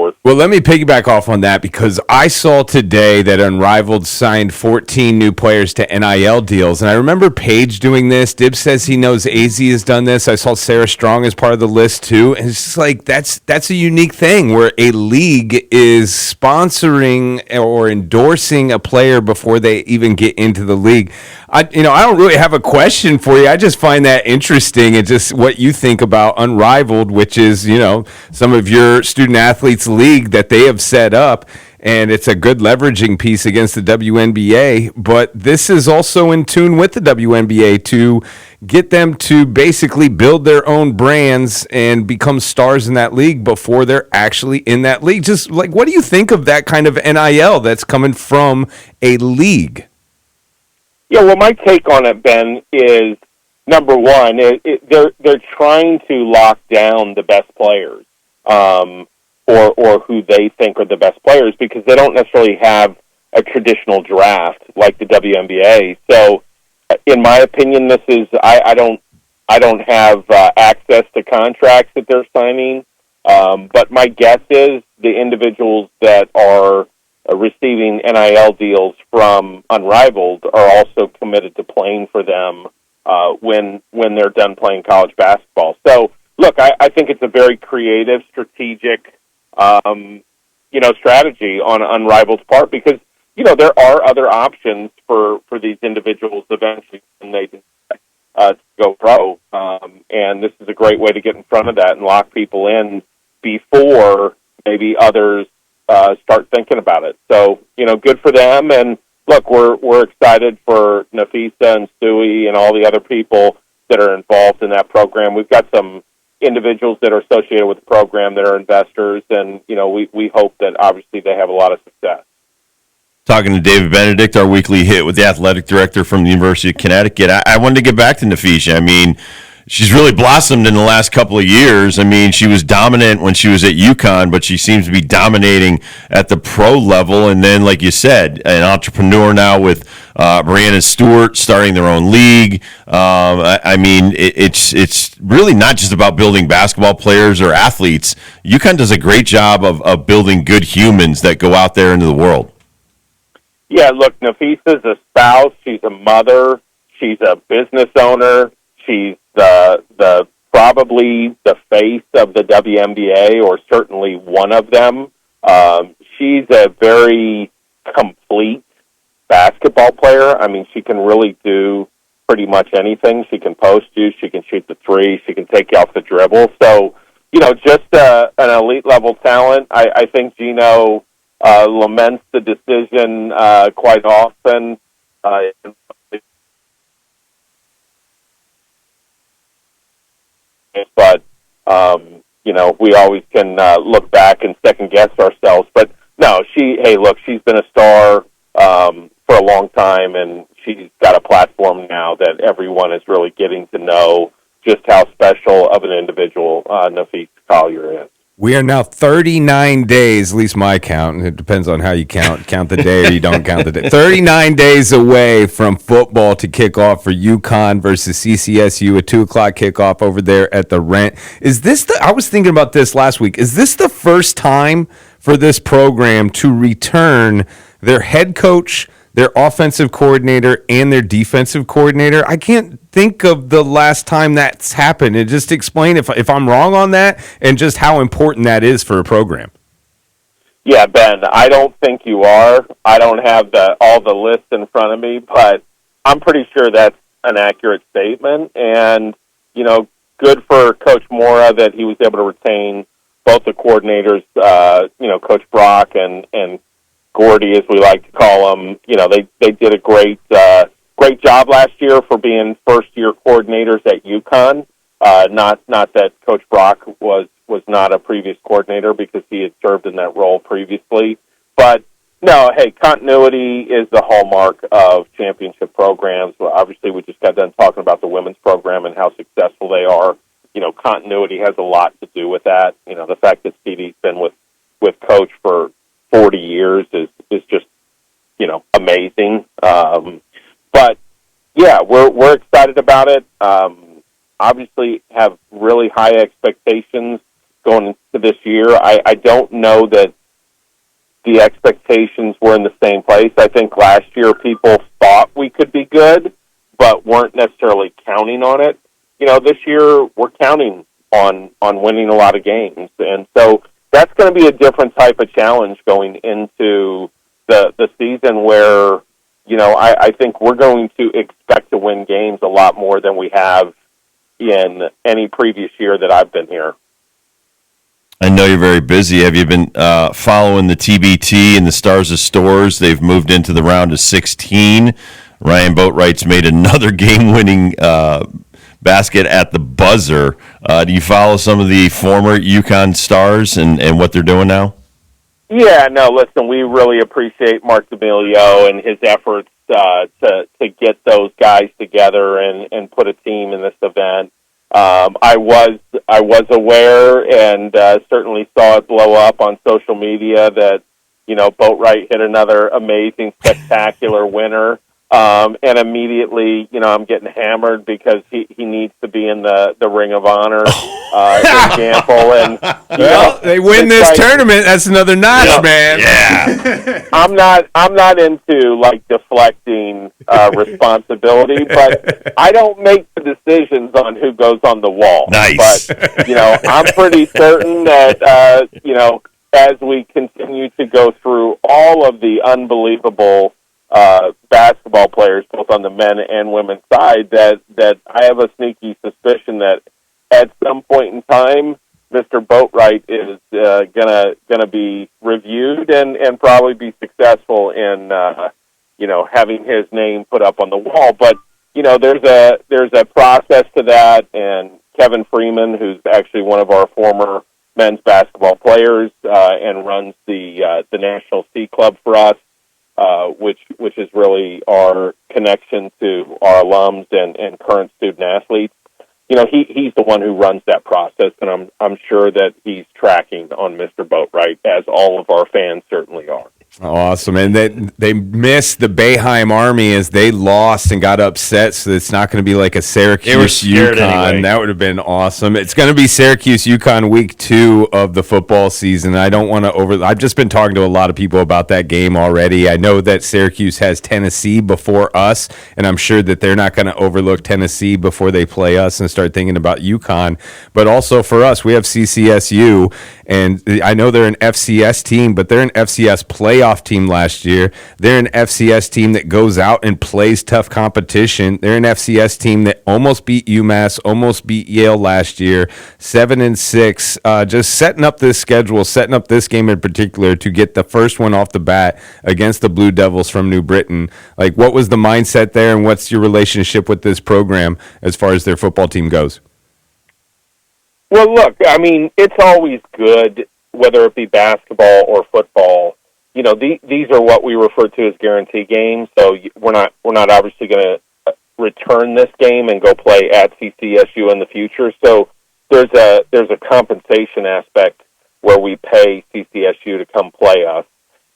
forth. Well, let me piggyback off on that because I saw today that Unrivaled signed 14 new players to NIL deals. And I remember Paige doing this. Dib says he knows AZ has done this. I saw Sarah Strong as part of the list too. And it's just like that's a unique thing where a league is sponsoring or endorsing a player before they even get into the league. I don't really have a question for you. I just find that interesting and just what you think about Unrivaled, which is, some of your student athletes league that they have set up, and it's a good leveraging piece against the WNBA. But this is also in tune with the WNBA to get them to basically build their own brands and become stars in that league before they're actually in that league. Just like, what do you think of that kind of NIL that's coming from a league? Yeah, well, my take on it, Ben, is number one, they're trying to lock down the best players, or who they think are the best players, because they don't necessarily have a traditional draft like the WNBA. So, in my opinion, this is I don't have access to contracts that they're signing, but my guess is the individuals that are receiving NIL deals from Unrivaled are also committed to playing for them when they're done playing college basketball. So, look, I think it's a very creative, strategic, strategy on Unrivaled's part, because there are other options for these individuals eventually when they go pro, and this is a great way to get in front of that and lock people in before maybe others start thinking about it. So, good for them. And look, we're excited for Nafisa and Stewie and all the other people that are involved in that program. We've got some individuals that are associated with the program that are investors, and, we hope that obviously they have a lot of success. Talking to David Benedict, our weekly hit with the athletic director from the University of Connecticut. I wanted to get back to Nafisa. I mean, she's really blossomed in the last couple of years. I mean, she was dominant when she was at Uconn, but she seems to be dominating at the pro level. And then, like you said, an entrepreneur now with Brianna Stewart starting their own league. I mean, it's really not just about building basketball players or athletes. Uconn does a great job of building good humans that go out there into the world. Yeah, look, Nafisa's a spouse. She's a mother. She's a business owner. She's the probably the face of the WNBA, or certainly one of them. She's a very complete basketball player. I mean, she can really do pretty much anything. She can post you. She can shoot the three. She can take you off the dribble. So, just an elite level talent. I think Gino laments the decision quite often. But, we always can look back and second-guess ourselves. But, no, she's been a star for a long time, and she's got a platform now that everyone is really getting to know just how special of an individual Nafisa Collier is. We are now 39 days, at least my count, and it depends on how you count the day or you don't count the day. 39 days away from football to kick off for Uconn versus CCSU, a 2 o'clock kickoff over there at the Rent. I was thinking about this last week. Is this the first time for this program to return their head coach, their offensive coordinator, and their defensive coordinator? I can't think of the last time that's happened. And just explain if I'm wrong on that and just how important that is for a program. Yeah, Ben, I don't think you are. I don't have all the lists in front of me, but I'm pretty sure that's an accurate statement. And, good for Coach Mora that he was able to retain both the coordinators, Coach Brock and Gordy, as we like to call them. They did a great job last year for being first-year coordinators at Uconn. Not that Coach Brock was not a previous coordinator, because he had served in that role previously. But, no, hey, continuity is the hallmark of championship programs. Well, obviously, we just got done talking about the women's program and how successful they are. Continuity has a lot to do with that. The fact that Stevie's been with Coach for 40 years is just, amazing. But, yeah, we're excited about it. Obviously have really high expectations going into this year. I don't know that the expectations were in the same place. I think last year people thought we could be good, but weren't necessarily counting on it. This year we're counting on winning a lot of games, and so that's going to be a different type of challenge going into the season where, I think we're going to expect to win games a lot more than we have in any previous year that I've been here. I know you're very busy. Have you been following the TBT and the Stars of Stores? They've moved into the round of 16. Ryan Boatwright's made another game-winning basket at the buzzer. Do you follow some of the former Uconn Stars and what they're doing now? Yeah, no, listen, we really appreciate Mark D'Amelio and his efforts to get those guys together and put a team in this event. I was aware and certainly saw it blow up on social media that, Boatwright hit another amazing, spectacular winner. And immediately, I'm getting hammered because he needs to be in the Ring of Honor example. And they win this tournament. That's another notch, man. Yeah. I'm not into deflecting responsibility, but I don't make the decisions on who goes on the wall. Nice. But I'm pretty certain that as we continue to go through all of the unbelievable basketball players, both on the men and women's side, that I have a sneaky suspicion that at some point in time, Mr. Boatwright is gonna be reviewed and probably be successful in having his name put up on the wall. But there's a process to that, and Kevin Freeman, who's actually one of our former men's basketball players and runs the National C Club for us, which is really our connection to our alums and current student athletes. He's the one who runs that process, and I'm sure that he's tracking on Mr. Boatwright, as all of our fans certainly are. Awesome. And they missed the Boeheim Army as they lost and got upset, so it's not going to be like a Syracuse Uconn. Anyway. That would have been awesome. It's going to be Syracuse Uconn week 2 of the football season. I don't want to I've just been talking to a lot of people about that game already. I know that Syracuse has Tennessee before us, and I'm sure that they're not going to overlook Tennessee before they play us and start thinking about Uconn. But also for us, we have CCSU, and I know they're an FCS team, but they're an FCS playoff team last year. They're an FCS team that goes out and plays tough competition. They're an FCS team that almost beat UMass, almost beat Yale last year, 7-6. Just setting up this schedule, setting up this game in particular to get the first one off the bat against the Blue Devils from New Britain. What was the mindset there, and what's your relationship with this program as far as their football team goes? Well, look, I mean, it's always good, whether it be basketball or football. These are what we refer to as guarantee games. So we're not obviously going to return this game and go play at CCSU in the future. So there's a compensation aspect where we pay CCSU to come play us,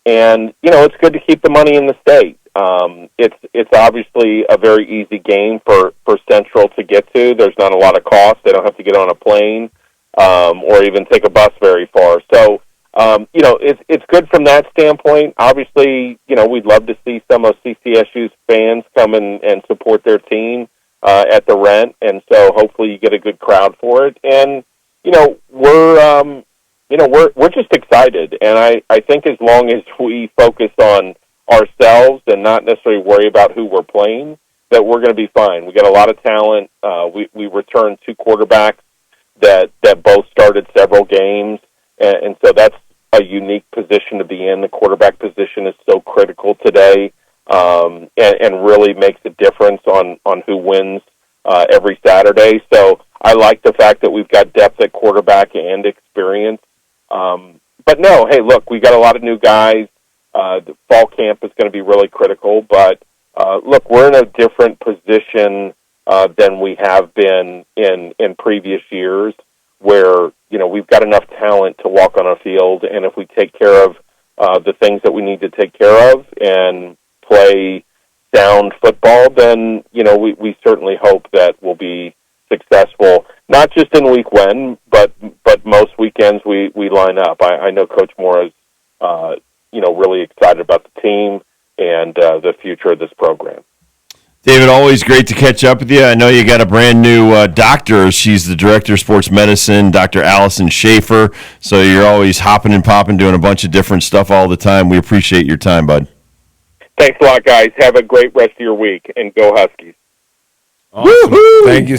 and it's good to keep the money in the state. It's obviously a very easy game for Central to get to. There's not a lot of cost. They don't have to get on a plane or even take a bus very far. So it's good from that standpoint. Obviously, we'd love to see some of CCSU's fans come and support their team at the rent, and so hopefully you get a good crowd for it. And we're just excited, and I think as long as we focus on ourselves and not necessarily worry about who we're playing, that we're going to be fine. We got a lot of talent. We returned 2 quarterbacks that both started several games. And so that's a unique position to be in. The quarterback position is so critical today, and really makes a difference on who wins every Saturday. So I like the fact that we've got depth at quarterback and experience. But no, hey, look, we got a lot of new guys. The fall camp is going to be really critical. But look, we're in a different position than we have been in previous years, where we've got enough talent to walk on a field, and if we take care of the things that we need to take care of and play sound football, then we certainly hope that we'll be successful, not just in week one, but most weekends we line up. I know Coach Moore is, really excited about the team and the future of this program. David, always great to catch up with you. I know you got a brand new doctor. She's the director of sports medicine, Dr. Allison Schaefer. So you're always hopping and popping, doing a bunch of different stuff all the time. We appreciate your time, bud. Thanks a lot, guys. Have a great rest of your week, and go Huskies. Awesome. Thank you